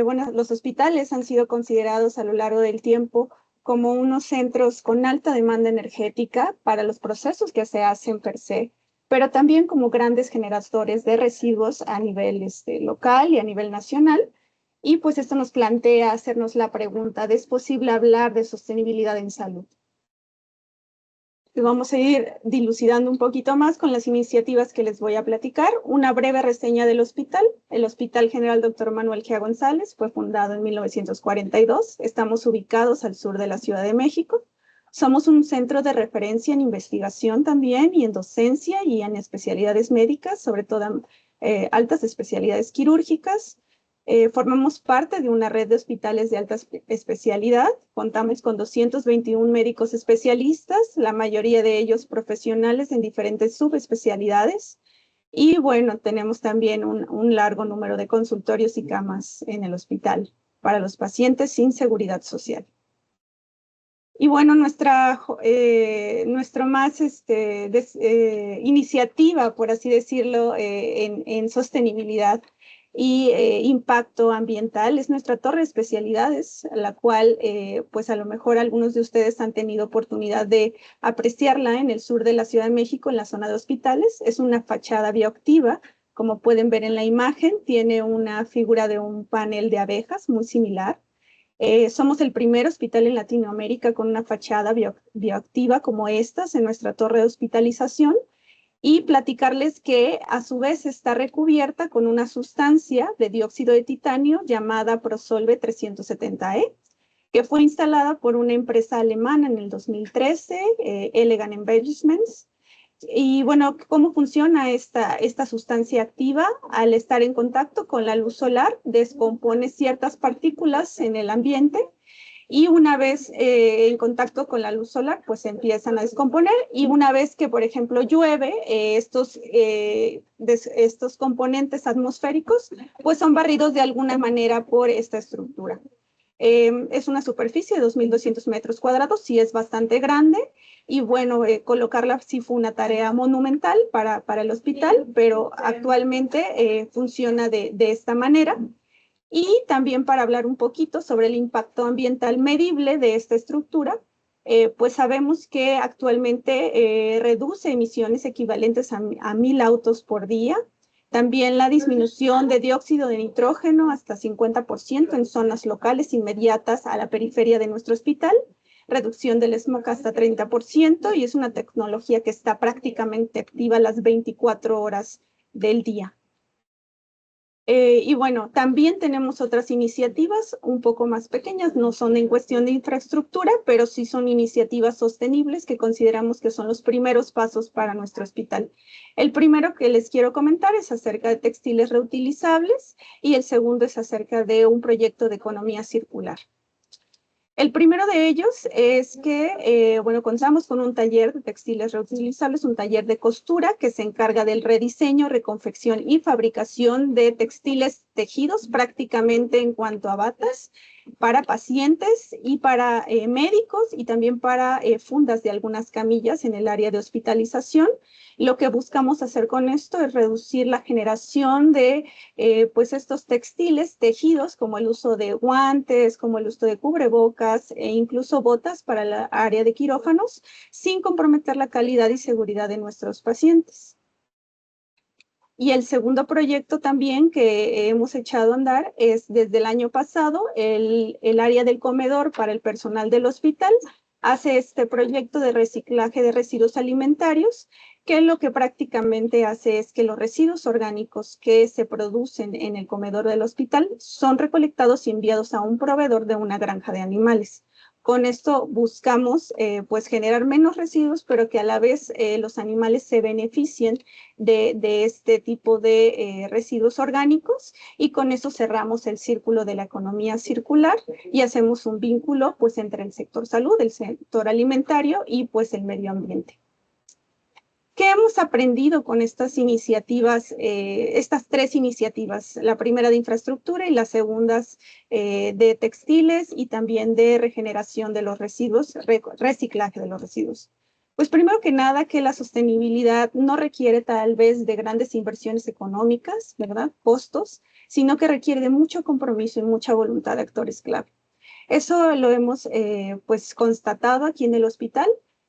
bueno, los hospitales han sido considerados a lo largo del tiempo como unos centros con alta demanda energética para los procesos que se hacen per se, pero también como grandes generadores de residuos a nivel local y a nivel nacional. Y pues esto nos plantea hacernos la pregunta, ¿es posible hablar de sostenibilidad en salud? Vamos a ir dilucidando un poquito más con las iniciativas que les voy a platicar. Una breve reseña del hospital. El Hospital General Dr. Manuel G. González fue fundado en 1942. Estamos ubicados al sur de la Ciudad de México. Somos un centro de referencia en investigación también y en docencia y en especialidades médicas, sobre todo altas especialidades quirúrgicas. Formamos parte de una red de hospitales de alta especialidad. Contamos con 221 médicos especialistas, la mayoría de ellos profesionales en diferentes subespecialidades. Y bueno, tenemos también un largo número de consultorios y camas en el hospital. para los pacientes sin seguridad social. Y bueno, nuestra más iniciativa, por así decirlo, en sostenibilidad y impacto ambiental es nuestra torre de especialidades, la cual pues a lo mejor algunos de ustedes han tenido oportunidad de apreciarla en el sur de la Ciudad de México, en la zona de hospitales. Es una fachada bioactiva, como pueden ver en la imagen, tiene una figura de un panel de abejas muy similar. Somos el primer hospital en Latinoamérica con una fachada bioactiva como estas en nuestra torre de hospitalización, y platicarles que a su vez está recubierta con una sustancia de dióxido de titanio llamada Prosolve 370E, que fue instalada por una empresa alemana en el 2013, Elegant Embellishments. Y bueno, ¿cómo funciona esta sustancia activa? Al estar en contacto con la luz solar, descompone ciertas partículas en el ambiente, y una vez en contacto con la luz solar, pues se empiezan a descomponer, y una vez que, por ejemplo, llueve, estos componentes atmosféricos, pues son barridos de alguna manera por esta estructura. Es una superficie de 2.200 metros cuadrados, sí es bastante grande, y bueno, colocarla sí fue una tarea monumental para el hospital, pero actualmente funciona de esta manera. Y también para hablar un poquito sobre el impacto ambiental medible de esta estructura, pues sabemos que actualmente reduce emisiones equivalentes a 1.000 autos por día. También la disminución de dióxido de nitrógeno hasta 50% en zonas locales inmediatas a la periferia de nuestro hospital. Reducción del smog hasta 30%, y es una tecnología que está prácticamente activa las 24 horas del día. Y bueno, también tenemos otras iniciativas un poco más pequeñas, no son en cuestión de infraestructura, pero sí son iniciativas sostenibles que consideramos que son los primeros pasos para nuestro hospital. El primero que les quiero comentar es acerca de textiles reutilizables, y el segundo es acerca de un proyecto de economía circular. El primero de ellos es que, bueno, contamos con un taller de textiles reutilizables, un taller de costura que se encarga del rediseño, reconfección y fabricación de textiles tejidos prácticamente en cuanto a batas para pacientes y para médicos, y también para fundas de algunas camillas en el área de hospitalización. Lo que buscamos hacer con esto es reducir la generación de pues estos textiles tejidos, como el uso de guantes, como el uso de cubrebocas e incluso botas para la área de quirófanos, sin comprometer la calidad y seguridad de nuestros pacientes. Y el segundo proyecto también que hemos echado a andar es desde el año pasado, el área del comedor para el personal del hospital hace este proyecto de reciclaje de residuos alimentarios, que lo que prácticamente hace es que los residuos orgánicos que se producen en el comedor del hospital son recolectados y enviados a un proveedor de una granja de animales. Con esto buscamos pues generar menos residuos, pero que a la vez los animales se beneficien de este tipo de residuos orgánicos, y con eso cerramos el círculo de la economía circular y hacemos un vínculo pues entre el sector salud, el sector alimentario y pues el medio ambiente. ¿Qué hemos aprendido con estas iniciativas, estas tres iniciativas? La primera de infraestructura y las segundas de textiles y también de regeneración de los residuos, reciclaje de los residuos. Pues primero que nada, que la sostenibilidad no requiere tal vez de grandes inversiones económicas, ¿verdad? Costos, sino que requiere de mucho compromiso y mucha voluntad de actores clave. Eso lo hemos pues constatado aquí en el hospital,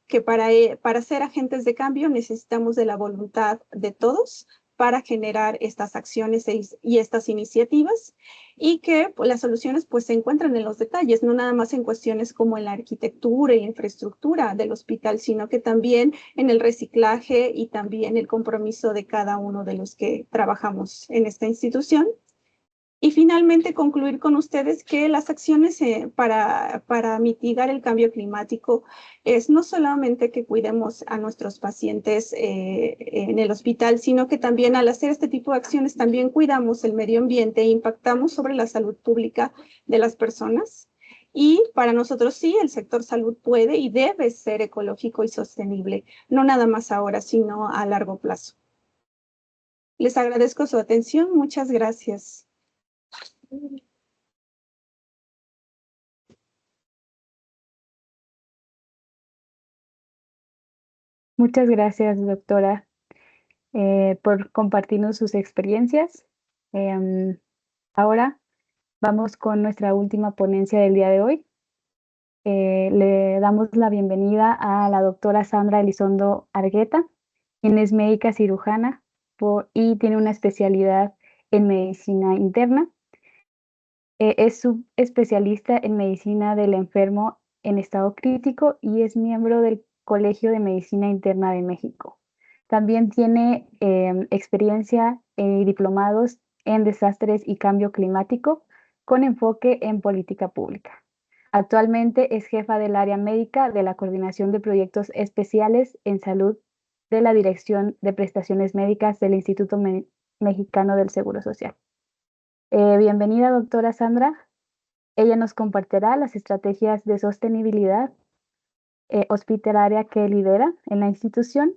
que para ser agentes de cambio necesitamos de la voluntad de todos para generar estas acciones y estas iniciativas, y que pues, las soluciones pues se encuentran en los detalles, no nada más en cuestiones como en la arquitectura y infraestructura del hospital, sino que también en el reciclaje y también el compromiso de cada uno de los que trabajamos en esta institución. Y finalmente concluir con ustedes que las acciones para mitigar el cambio climático es no solamente que cuidemos a nuestros pacientes en el hospital, sino que también al hacer este tipo de acciones también cuidamos el medio ambiente e impactamos sobre la salud pública de las personas. Y para nosotros sí, el sector salud puede y debe ser ecológico y sostenible, no nada más ahora, sino a largo plazo. Les agradezco su atención. Muchas gracias. Muchas gracias, doctora, por compartirnos sus experiencias. Ahora vamos con nuestra última ponencia del día de hoy. Le damos la bienvenida a la doctora Sandra Elizondo Argueta, quien es médica cirujana y tiene una especialidad en medicina interna. Es subespecialista en medicina del enfermo en estado crítico y es miembro del Colegio de Medicina Interna de México. También tiene experiencia y diplomados en desastres y cambio climático con enfoque en política pública. Actualmente es jefa del área médica de la Coordinación de Proyectos Especiales en Salud de la Dirección de Prestaciones Médicas del Instituto Mexicano del Seguro Social. Bienvenida, doctora Sandra. Ella nos compartirá las estrategias de sostenibilidad hospitalaria que lidera en la institución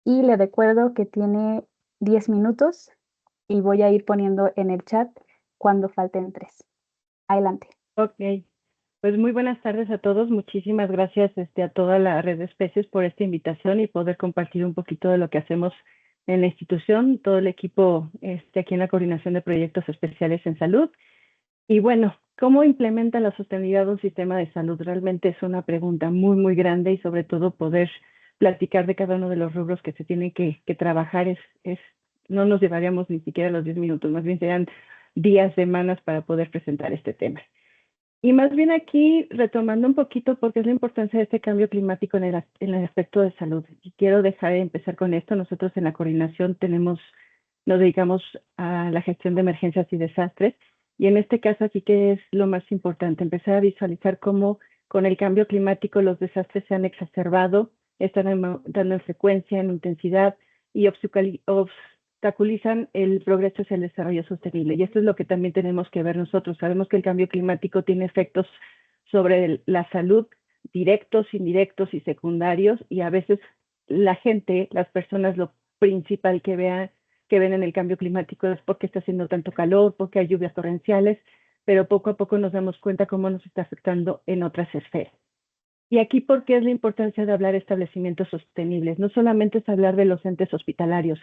y le recuerdo que tiene 10 minutos y voy a ir poniendo en el chat cuando falten 3. Adelante. Ok, pues muy buenas tardes a todos. Muchísimas gracias a toda la red de especies por esta invitación y poder compartir un poquito de lo que hacemos en la institución, todo el equipo aquí en la Coordinación de Proyectos Especiales en Salud. Y bueno, ¿cómo implementa la sostenibilidad un sistema de salud? Realmente es una pregunta muy, muy grande y sobre todo poder platicar de cada uno de los rubros que se tienen que trabajar no nos llevaríamos ni siquiera los 10 minutos, más bien serían días, semanas para poder presentar este tema. Y más bien aquí retomando un poquito porque es la importancia de este cambio climático en el aspecto de salud. Y quiero empezar con esto. Nosotros en la coordinación nos dedicamos a la gestión de emergencias y desastres. Y en este caso aquí, ¿qué es lo más importante? Empezar a visualizar cómo con el cambio climático los desastres se han exacerbado, están aumentando en frecuencia, en intensidad y obstaculizan el progreso hacia el desarrollo sostenible. Y esto es lo que también tenemos que ver nosotros. Sabemos que el cambio climático tiene efectos sobre la salud directos, indirectos y secundarios, y a veces la gente, las personas, lo principal que ven en el cambio climático es porque está haciendo tanto calor, porque hay lluvias torrenciales, pero poco a poco nos damos cuenta cómo nos está afectando en otras esferas. Y aquí, ¿por qué es la importancia de hablar de establecimientos sostenibles? No solamente es hablar de los entes hospitalarios.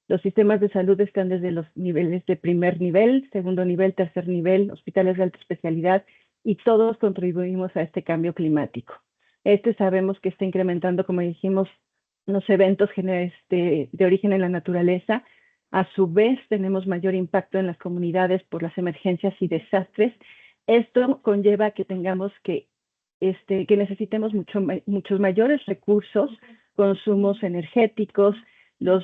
Los sistemas de salud están desde los niveles de primer nivel, segundo nivel, tercer nivel, hospitales de alta especialidad, y todos contribuimos a este cambio climático. Sabemos que está incrementando, como dijimos, los eventos de origen en la naturaleza. A su vez, tenemos mayor impacto en las comunidades por las emergencias y desastres. Esto conlleva que tengamos que necesitemos muchos mayores recursos, consumos energéticos, las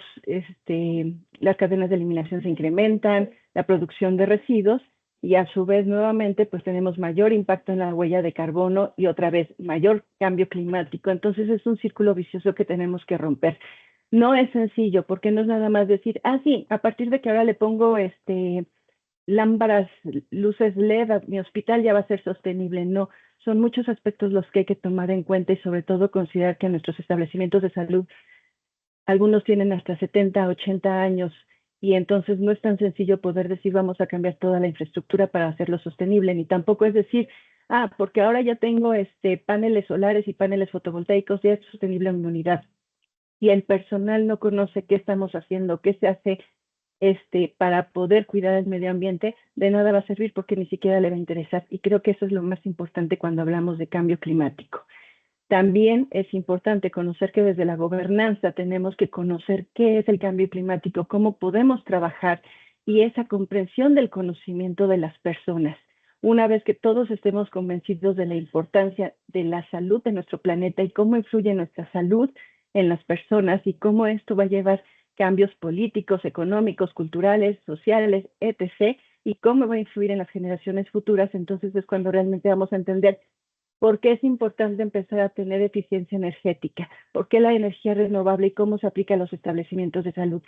cadenas de eliminación se incrementan, la producción de residuos, y a su vez nuevamente pues tenemos mayor impacto en la huella de carbono y otra vez mayor cambio climático. Entonces es un círculo vicioso que tenemos que romper. No es sencillo, porque no es nada más decir, sí, a partir de que ahora le pongo lámparas, luces LED a mi hospital ya va a ser sostenible. No, son muchos aspectos los que hay que tomar en cuenta y sobre todo considerar que nuestros establecimientos de salud, algunos tienen hasta 70, 80 años, y entonces no es tan sencillo poder decir vamos a cambiar toda la infraestructura para hacerlo sostenible, ni tampoco es decir, porque ahora ya tengo paneles solares y paneles fotovoltaicos, ya es sostenible mi unidad. Y el personal no conoce qué estamos haciendo, qué se hace para poder cuidar el medio ambiente, de nada va a servir porque ni siquiera le va a interesar. Y creo que eso es lo más importante cuando hablamos de cambio climático. También es importante conocer que desde la gobernanza tenemos que conocer qué es el cambio climático, cómo podemos trabajar, y esa comprensión del conocimiento de las personas. Una vez que todos estemos convencidos de la importancia de la salud de nuestro planeta y cómo influye nuestra salud en las personas y cómo esto va a llevar cambios políticos, económicos, culturales, sociales, etc., y cómo va a influir en las generaciones futuras, entonces es cuando realmente vamos a entender por qué es importante empezar a tener eficiencia energética, por qué la energía renovable y cómo se aplica a los establecimientos de salud,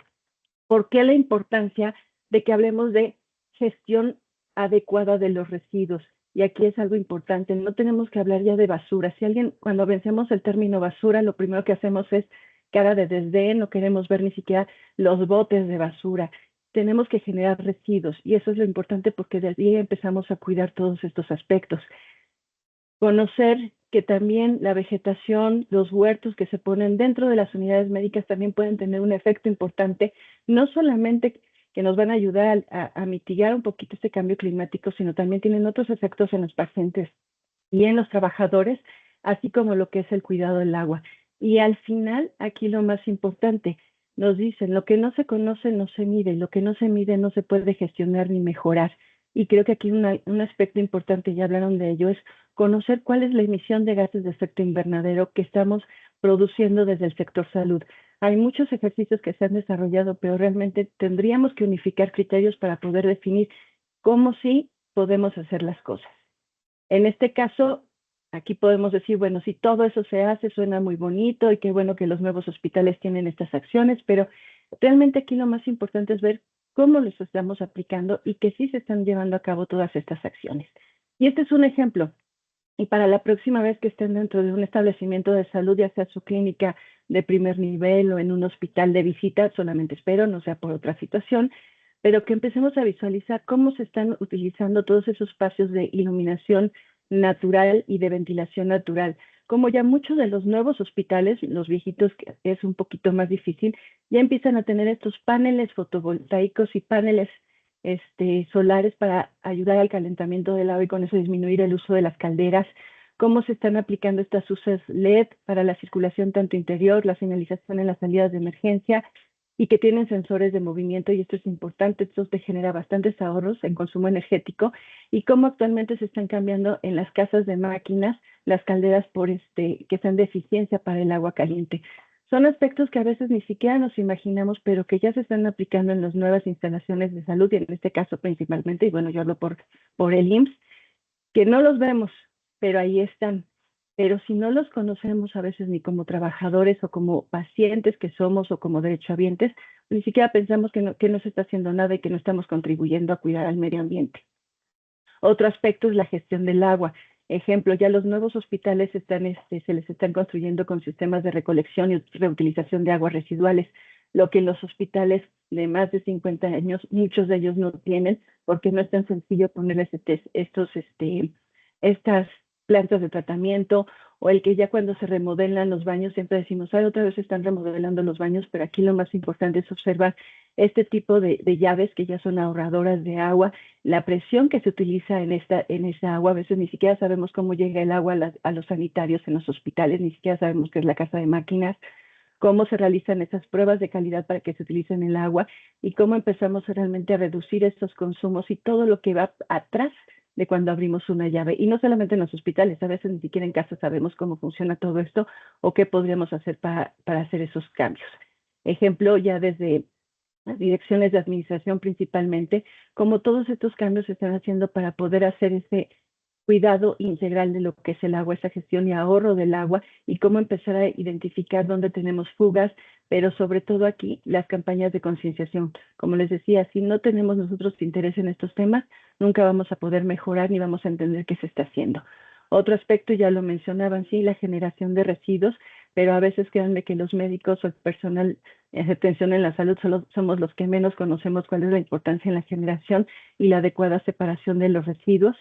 por qué la importancia de que hablemos de gestión adecuada de los residuos. Y aquí es algo importante, no tenemos que hablar ya de basura. Cuando vencemos el término basura, lo primero que hacemos es cara de desdén, no queremos ver ni siquiera los botes de basura. Tenemos que generar residuos, y eso es lo importante porque de ahí empezamos a cuidar todos estos aspectos. Conocer que también la vegetación, los huertos que se ponen dentro de las unidades médicas también pueden tener un efecto importante, no solamente que nos van a ayudar a mitigar un poquito este cambio climático, sino también tienen otros efectos en los pacientes y en los trabajadores, así como lo que es el cuidado del agua. Y al final, aquí lo más importante, nos dicen, lo que no se conoce no se mide, lo que no se mide no se puede gestionar ni mejorar. Y creo que aquí un aspecto importante, ya hablaron de ello, es conocer cuál es la emisión de gases de efecto invernadero que estamos produciendo desde el sector salud. Hay muchos ejercicios que se han desarrollado, pero realmente tendríamos que unificar criterios para poder definir cómo sí podemos hacer las cosas. En este caso, aquí podemos decir, bueno, si todo eso se hace, suena muy bonito y qué bueno que los nuevos hospitales tienen estas acciones, pero realmente aquí lo más importante es ver cómo los estamos aplicando y que sí se están llevando a cabo todas estas acciones. Y este es un ejemplo. Y para la próxima vez que estén dentro de un establecimiento de salud, ya sea su clínica de primer nivel o en un hospital de visita, solamente espero, no sea por otra situación, pero que empecemos a visualizar cómo se están utilizando todos esos espacios de iluminación natural y de ventilación natural. Como ya muchos de los nuevos hospitales, los viejitos, que es un poquito más difícil, ya empiezan a tener estos paneles fotovoltaicos y paneles solares para ayudar al calentamiento del agua y con eso disminuir el uso de las calderas, cómo se están aplicando estas luces LED para la circulación tanto interior, la señalización en las salidas de emergencia y que tienen sensores de movimiento y esto es importante, esto te genera bastantes ahorros en consumo energético y cómo actualmente se están cambiando en las casas de máquinas las calderas por que sean de eficiencia para el agua caliente. Son aspectos que a veces ni siquiera nos imaginamos, pero que ya se están aplicando en las nuevas instalaciones de salud, y en este caso principalmente, y bueno, yo hablo por el IMSS, que no los vemos, pero ahí están. Pero si no los conocemos a veces ni como trabajadores o como pacientes que somos o como derechohabientes, ni siquiera pensamos que no se está haciendo nada y que no estamos contribuyendo a cuidar al medio ambiente. Otro aspecto es la gestión del agua. Ejemplo, ya los nuevos hospitales se les están construyendo con sistemas de recolección y reutilización de aguas residuales, lo que en los hospitales de más de 50 años, muchos de ellos no tienen, porque no es tan sencillo ponerles estas plantas de tratamiento, o el que ya cuando se remodelan los baños, siempre decimos, ay, otra vez se están remodelando los baños, pero aquí lo más importante es observar este tipo de llaves que ya son ahorradoras de agua, la presión que se utiliza en esa agua, a veces ni siquiera sabemos cómo llega el agua a los sanitarios en los hospitales, ni siquiera sabemos qué es la casa de máquinas, cómo se realizan esas pruebas de calidad para que se utilicen el agua y cómo empezamos realmente a reducir estos consumos y todo lo que va atrás de cuando abrimos una llave. Y no solamente en los hospitales, a veces ni siquiera en casa sabemos cómo funciona todo esto o qué podríamos hacer para hacer esos cambios. Ejemplo, ya desde las direcciones de administración principalmente, como todos estos cambios se están haciendo para poder hacer ese cuidado integral de lo que es el agua, esa gestión y ahorro del agua y cómo empezar a identificar dónde tenemos fugas, pero sobre todo aquí las campañas de concienciación. Como les decía, si no tenemos nosotros interés en estos temas, nunca vamos a poder mejorar ni vamos a entender qué se está haciendo. Otro aspecto, ya lo mencionaban, sí, la generación de residuos, pero a veces créanme que los médicos o el personal de atención en la salud solo somos los que menos conocemos cuál es la importancia en la generación y la adecuada separación de los residuos.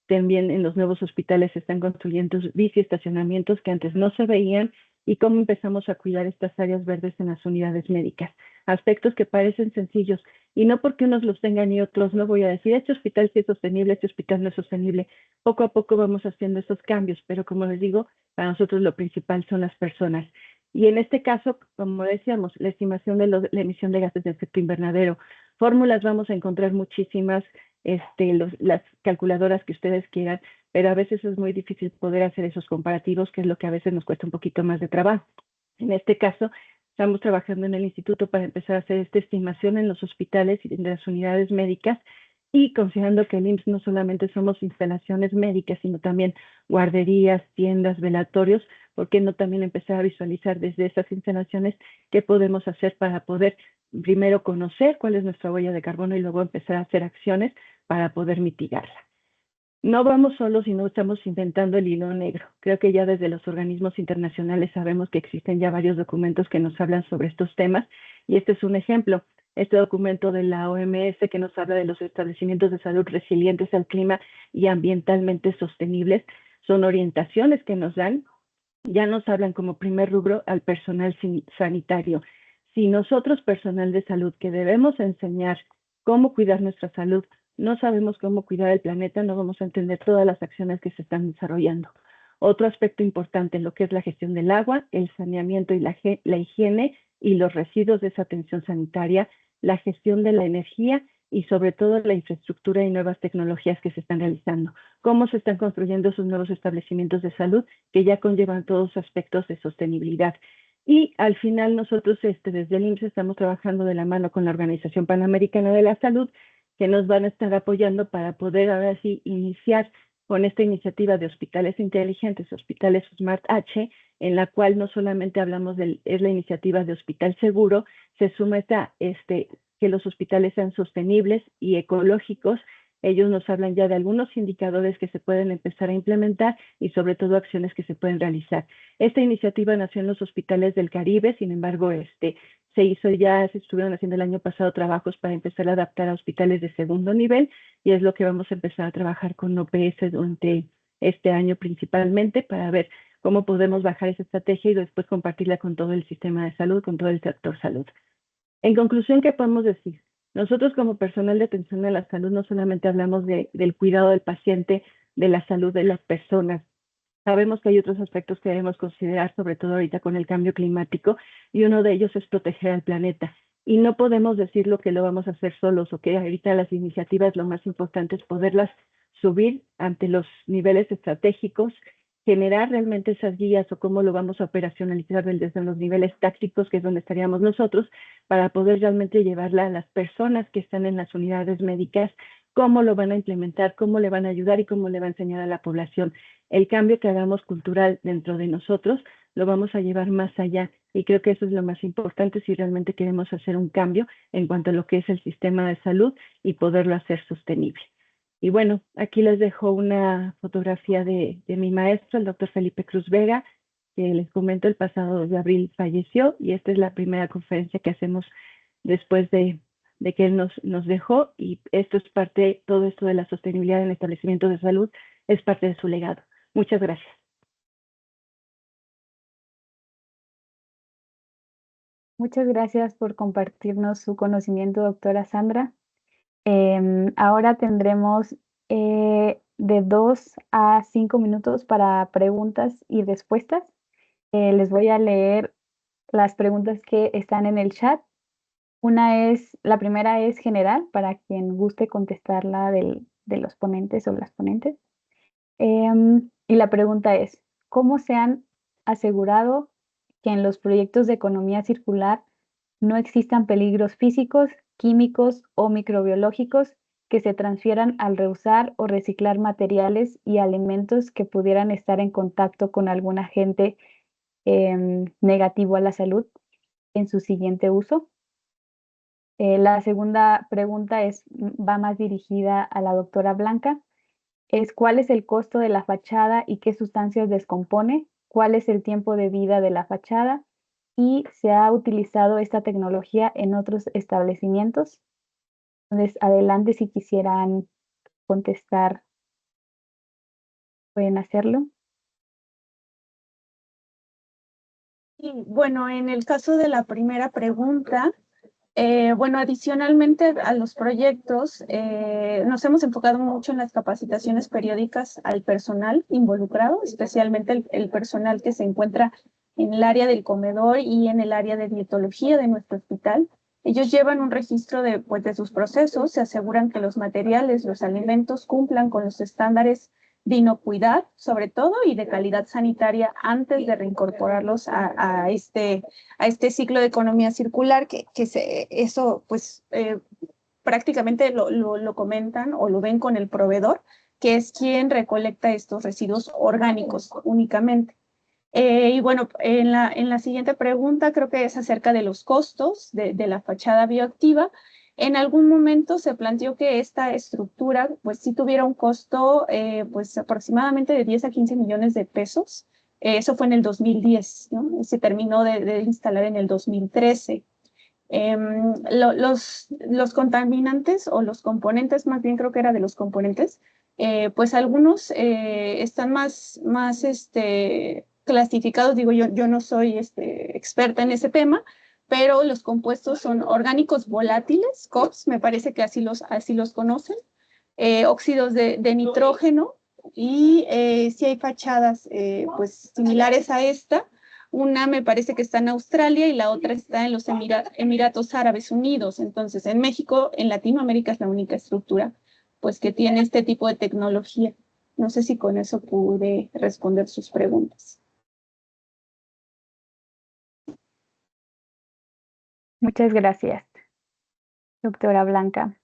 También en los nuevos hospitales se están construyendo biciestacionamientos que antes no se veían y cómo empezamos a cuidar estas áreas verdes en las unidades médicas. Aspectos que parecen sencillos y no porque unos los tengan y otros no voy a decir, este hospital sí es sostenible, este hospital no es sostenible. Poco a poco vamos haciendo esos cambios, pero como les digo, para nosotros lo principal son las personas. Y en este caso, como decíamos, la estimación de la emisión de gases de efecto invernadero. Fórmulas vamos a encontrar muchísimas, las calculadoras que ustedes quieran, pero a veces es muy difícil poder hacer esos comparativos, que es lo que a veces nos cuesta un poquito más de trabajo. En este caso, estamos trabajando en el instituto para empezar a hacer esta estimación en los hospitales y en las unidades médicas y considerando que el IMSS no solamente somos instalaciones médicas, sino también guarderías, tiendas, velatorios, ¿por qué no también empezar a visualizar desde esas instalaciones qué podemos hacer para poder primero conocer cuál es nuestra huella de carbono y luego empezar a hacer acciones para poder mitigarla? No vamos solos y no estamos inventando el hilo negro. Creo que ya desde los organismos internacionales sabemos que existen ya varios documentos que nos hablan sobre estos temas y este es un ejemplo. Este documento de la OMS que nos habla de los establecimientos de salud resilientes al clima y ambientalmente sostenibles son orientaciones que nos dan, ya nos hablan como primer rubro al personal sanitario. Si nosotros, personal de salud, que debemos enseñar cómo cuidar nuestra salud, no sabemos cómo cuidar el planeta, no vamos a entender todas las acciones que se están desarrollando. Otro aspecto importante en lo que es la gestión del agua, el saneamiento y la higiene y los residuos de esa atención sanitaria, la gestión de la energía y sobre todo la infraestructura y nuevas tecnologías que se están realizando. Cómo se están construyendo esos nuevos establecimientos de salud que ya conllevan todos aspectos de sostenibilidad. Y al final nosotros desde el IMSS estamos trabajando de la mano con la Organización Panamericana de la Salud, que nos van a estar apoyando para poder ahora sí iniciar con esta iniciativa de hospitales inteligentes, hospitales Smart H, en la cual no solamente hablamos es la iniciativa de hospital seguro, se suma que los hospitales sean sostenibles y ecológicos. Ellos nos hablan ya de algunos indicadores que se pueden empezar a implementar y sobre todo acciones que se pueden realizar. Esta iniciativa nació en los hospitales del Caribe, sin embargo, se estuvieron haciendo el año pasado trabajos para empezar a adaptar a hospitales de segundo nivel y es lo que vamos a empezar a trabajar con OPS durante este año principalmente para ver cómo podemos bajar esa estrategia y después compartirla con todo el sistema de salud, con todo el sector salud. En conclusión, ¿qué podemos decir? Nosotros como personal de atención a la salud no solamente hablamos del cuidado del paciente, de la salud de las personas. Sabemos que hay otros aspectos que debemos considerar, sobre todo ahorita con el cambio climático, y uno de ellos es proteger al planeta. Y no podemos decirlo que lo vamos a hacer solos o que ahorita las iniciativas lo más importante es poderlas subir ante los niveles estratégicos, generar realmente esas guías o cómo lo vamos a operacionalizar desde los niveles tácticos, que es donde estaríamos nosotros, para poder realmente llevarla a las personas que están en las unidades médicas, cómo lo van a implementar, cómo le van a ayudar y cómo le va a enseñar a la población. El cambio que hagamos cultural dentro de nosotros lo vamos a llevar más allá y creo que eso es lo más importante si realmente queremos hacer un cambio en cuanto a lo que es el sistema de salud y poderlo hacer sostenible. Y bueno, aquí les dejo una fotografía de mi maestro, el doctor Felipe Cruz Vega, que les comento el pasado de abril falleció y esta es la primera conferencia que hacemos después de que él nos dejó y esto es parte, todo esto de la sostenibilidad en establecimientos de salud es parte de su legado. Muchas gracias. Muchas gracias por compartirnos su conocimiento, doctora Sandra. Ahora tendremos de 2 a 5 minutos para preguntas y respuestas. Les voy a leer las preguntas que están en el chat. La primera es general, para quien guste contestarla de los ponentes o las ponentes. Y la pregunta es, ¿cómo se han asegurado que en los proyectos de economía circular no existan peligros físicos, químicos o microbiológicos que se transfieran al reusar o reciclar materiales y alimentos que pudieran estar en contacto con algún agente negativo a la salud en su siguiente uso? La segunda pregunta va más dirigida a la doctora Blanca. ¿Cuál es el costo de la fachada y qué sustancias descompone? ¿Cuál es el tiempo de vida de la fachada? ¿Y se ha utilizado esta tecnología en otros establecimientos? Entonces, adelante si quisieran contestar, pueden hacerlo. Y bueno, en el caso de la primera pregunta, bueno, adicionalmente a los proyectos, nos hemos enfocado mucho en las capacitaciones periódicas al personal involucrado, especialmente el personal que se encuentra en el área del comedor y en el área de dietología de nuestro hospital. Ellos llevan un registro de sus procesos, se aseguran que los materiales, los alimentos cumplan con los estándares de inocuidad, sobre todo, y de calidad sanitaria antes de reincorporarlos a este ciclo de economía circular, eso pues prácticamente lo comentan o lo ven con el proveedor, que es quien recolecta estos residuos orgánicos únicamente. Y bueno, en la siguiente pregunta creo que es acerca de los costos de la fachada bioactiva. En algún momento se planteó que esta estructura pues sí tuviera un costo pues aproximadamente de 10 a 15 millones de pesos. Eso fue en el 2010, ¿no? Se terminó de instalar en el 2013. Los contaminantes o los componentes, más bien creo que era de los componentes, Pues algunos están más clasificados, digo, yo no soy experta en ese tema, pero los compuestos son orgánicos volátiles, COVs, me parece que así los conocen, óxidos de nitrógeno, y sí hay fachadas pues similares a esta. Una me parece que está en Australia y la otra está en los Emiratos Árabes Unidos. Entonces, en México, en Latinoamérica es la única estructura pues que tiene este tipo de tecnología. No sé si con eso pude responder sus preguntas. Muchas gracias, doctora Blanca.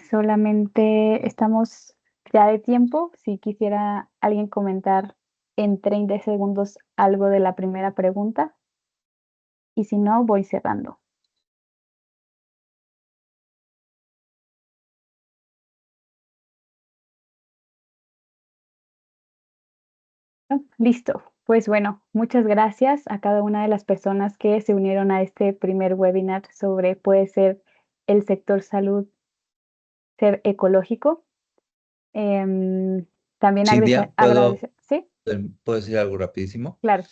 Solamente estamos ya de tiempo. Si quisiera alguien comentar en 30 segundos algo de la primera pregunta. Y si no, voy cerrando. Listo. Pues bueno, muchas gracias a cada una de las personas que se unieron a este primer webinar sobre ¿puede ser el sector salud ser ecológico? También Cintia, agradecer. ¿Sí? ¿puedo decir algo rapidísimo? Claro.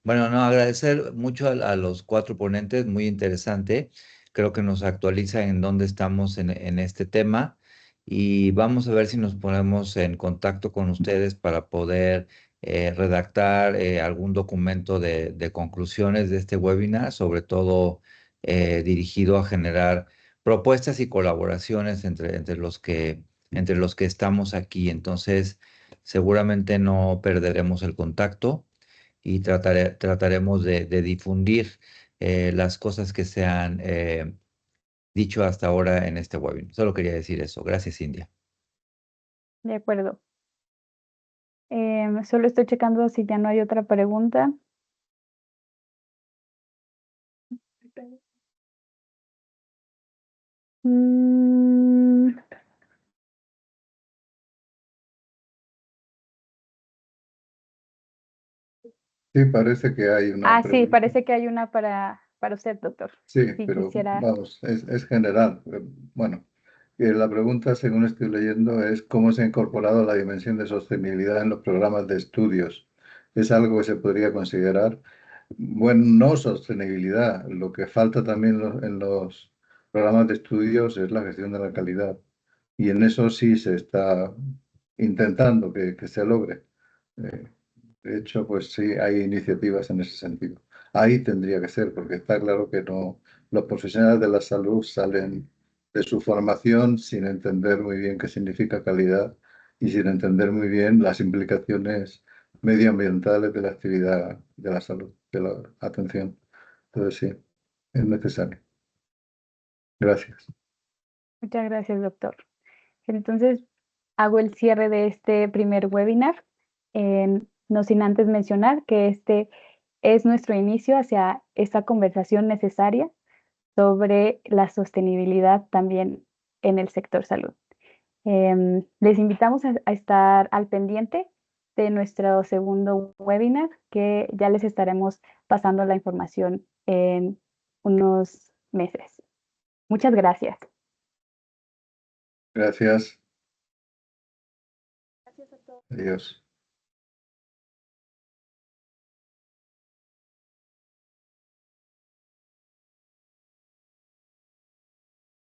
Bueno, no, agradecer mucho a los 4 ponentes, muy interesante. Creo que nos actualiza en dónde estamos en este tema y vamos a ver si nos ponemos en contacto con ustedes para poder redactar algún documento de conclusiones de este webinar, sobre todo dirigido a generar propuestas y colaboraciones entre los que estamos aquí. Entonces, seguramente no perderemos el contacto y trataremos de difundir las cosas que se han dicho hasta ahora en este webinar. Solo quería decir eso. Gracias, India. De acuerdo. Solo estoy checando si ya no hay otra pregunta. Mm, Sí, parece que hay una sí, pregunta. parece que hay una para usted, doctor. Sí, Si pero quisiera. vamos, es general. Bueno, la pregunta, según estoy leyendo, es cómo se ha incorporado la dimensión de sostenibilidad en los programas de estudios. ¿Es algo que se podría considerar? Bueno, no sostenibilidad. Lo que falta también en los programas de estudios es la gestión de la calidad. Y en eso sí se está intentando que se logre. Eh, de hecho, pues sí, hay iniciativas en ese sentido. Ahí tendría que ser, porque está claro que no, los profesionales de la salud salen de su formación sin entender muy bien qué significa calidad y sin entender muy bien las implicaciones medioambientales de la actividad de la salud, de la atención. Entonces sí, es necesario. Gracias. Muchas gracias, doctor. Entonces, hago el cierre de este primer webinar, no sin antes mencionar que este es nuestro inicio hacia esta conversación necesaria sobre la sostenibilidad también en el sector salud. Les invitamos a estar al pendiente de nuestro segundo webinar, que ya les estaremos pasando la información en unos meses. Muchas gracias. Gracias. Gracias a todos. Adiós.